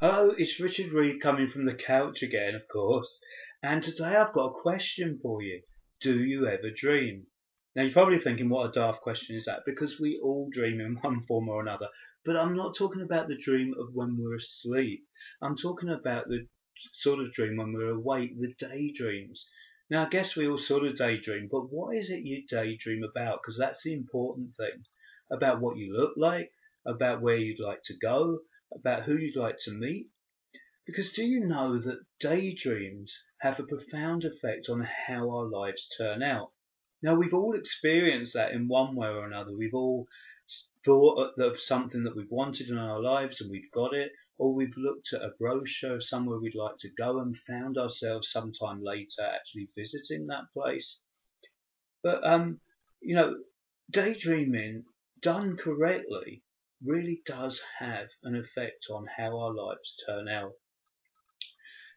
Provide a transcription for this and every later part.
Hello, it's Richard Reed coming from the couch again, of course. And today I've got a question for you. Do you ever dream? Now you're probably thinking, what a daft question is that? Because we all dream in one form or another. But I'm not talking about the dream of when we're asleep. I'm talking about the sort of dream when we're awake, the daydreams. Now I guess we all sort of daydream, but what is it you daydream about? Because that's the important thing. About what you look like, about where you'd like to go, about who you'd like to meet. Because do you know that daydreams have a profound effect on how our lives turn out? Now, we've all experienced that in one way or another. We've all thought of something that we've wanted in our lives and we've got it, or we've looked at a brochure of somewhere we'd like to go and found ourselves sometime later actually visiting that place. But, you know, daydreaming done correctly really does have an effect on how our lives turn out.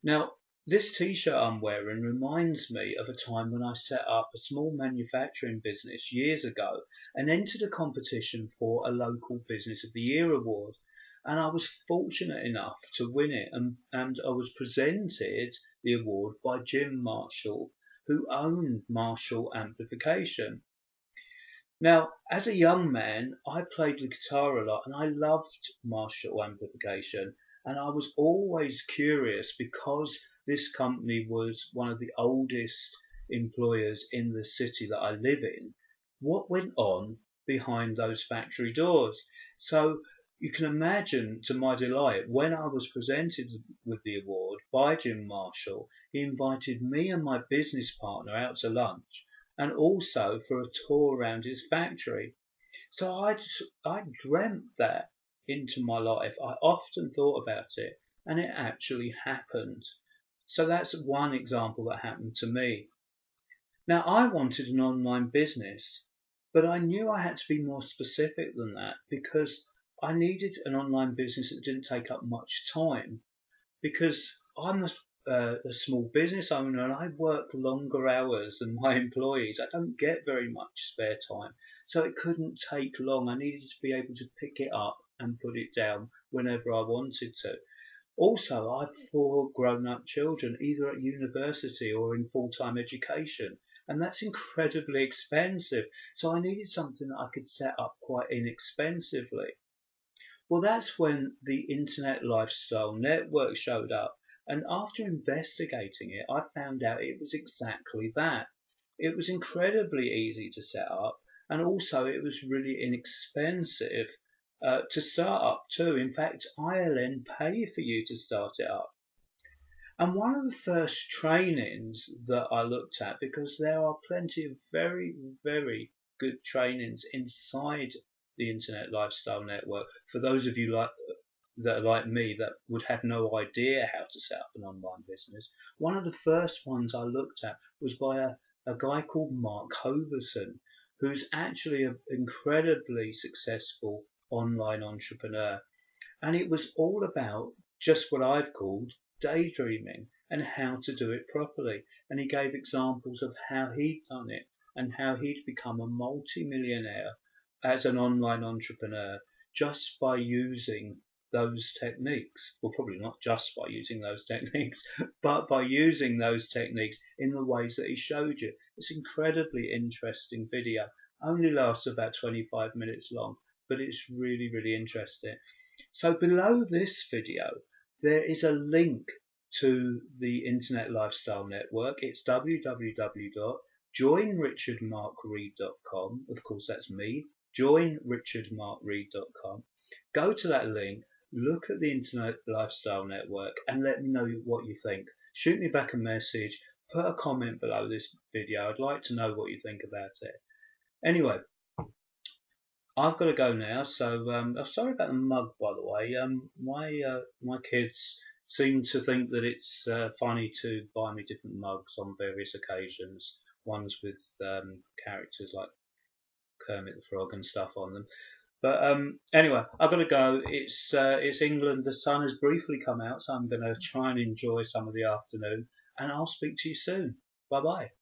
Now, this t-shirt I'm wearing reminds me of a time when I set up a small manufacturing business years ago and entered a competition for a local Business of the Year award. And I was fortunate enough to win it, and I was presented the award by Jim Marshall, who owned Marshall Amplification. Now, as a young man, I played the guitar a lot and I loved Marshall amplification. And I was always curious because this company was one of the oldest employers in the city that I live in. What went on behind those factory doors? So you can imagine, to my delight, when I was presented with the award by Jim Marshall, he invited me and my business partner out to lunch and also for a tour around his factory. So I dreamt that into my life. I often thought about it, and it actually happened. So that's one example that happened to me. Now, I wanted an online business, but I knew I had to be more specific than that because I needed an online business that didn't take up much time because I'm a small business owner and I work longer hours than my employees. I don't get very much spare time. So it couldn't take long. I needed to be able to pick it up and put it down whenever I wanted to. Also, I've four grown up children, either at university or in full time education, and that's incredibly expensive. So I needed something that I could set up quite inexpensively. Well, that's when the Internet Lifestyle Network showed up. And after investigating it, I found out it was exactly that. It was incredibly easy to set up, and also it was really inexpensive to start up too. In fact, ILN pay for you to start it up. And one of the first trainings that I looked at, because there are plenty of very, very good trainings inside the Internet Lifestyle Network for those of you that are like me that would have no idea how to set up an online business. One of the first ones I looked at was by a guy called Mark Hoverson, who's actually an incredibly successful online entrepreneur. And it was all about just what I've called daydreaming and how to do it properly. And he gave examples of how he'd done it and how he'd become a multi-millionaire as an online entrepreneur just by using those techniques. Well, probably not just by using those techniques, but by using those techniques in the ways that he showed you. It's an incredibly interesting video. Only lasts about 25 minutes long, but it's really, really interesting. So below this video, there is a link to the Internet Lifestyle Network. It's www.joinrichardmarkreed.com. Of course, that's me, joinrichardmarkreed.com. Go to that link, look at the Internet Lifestyle Network, and let me know what you think. Shoot me back a message, put a comment below this video. I'd like to know what you think about it. Anyway, I've got to go now, so I'm sorry about the mug, by the way. My kids seem to think that it's funny to buy me different mugs on various occasions. Ones with characters like Kermit the Frog and stuff on them. But anyway, I've got to go. It's England. The sun has briefly come out, so I'm going to try and enjoy some of the afternoon. And I'll speak to you soon. Bye bye.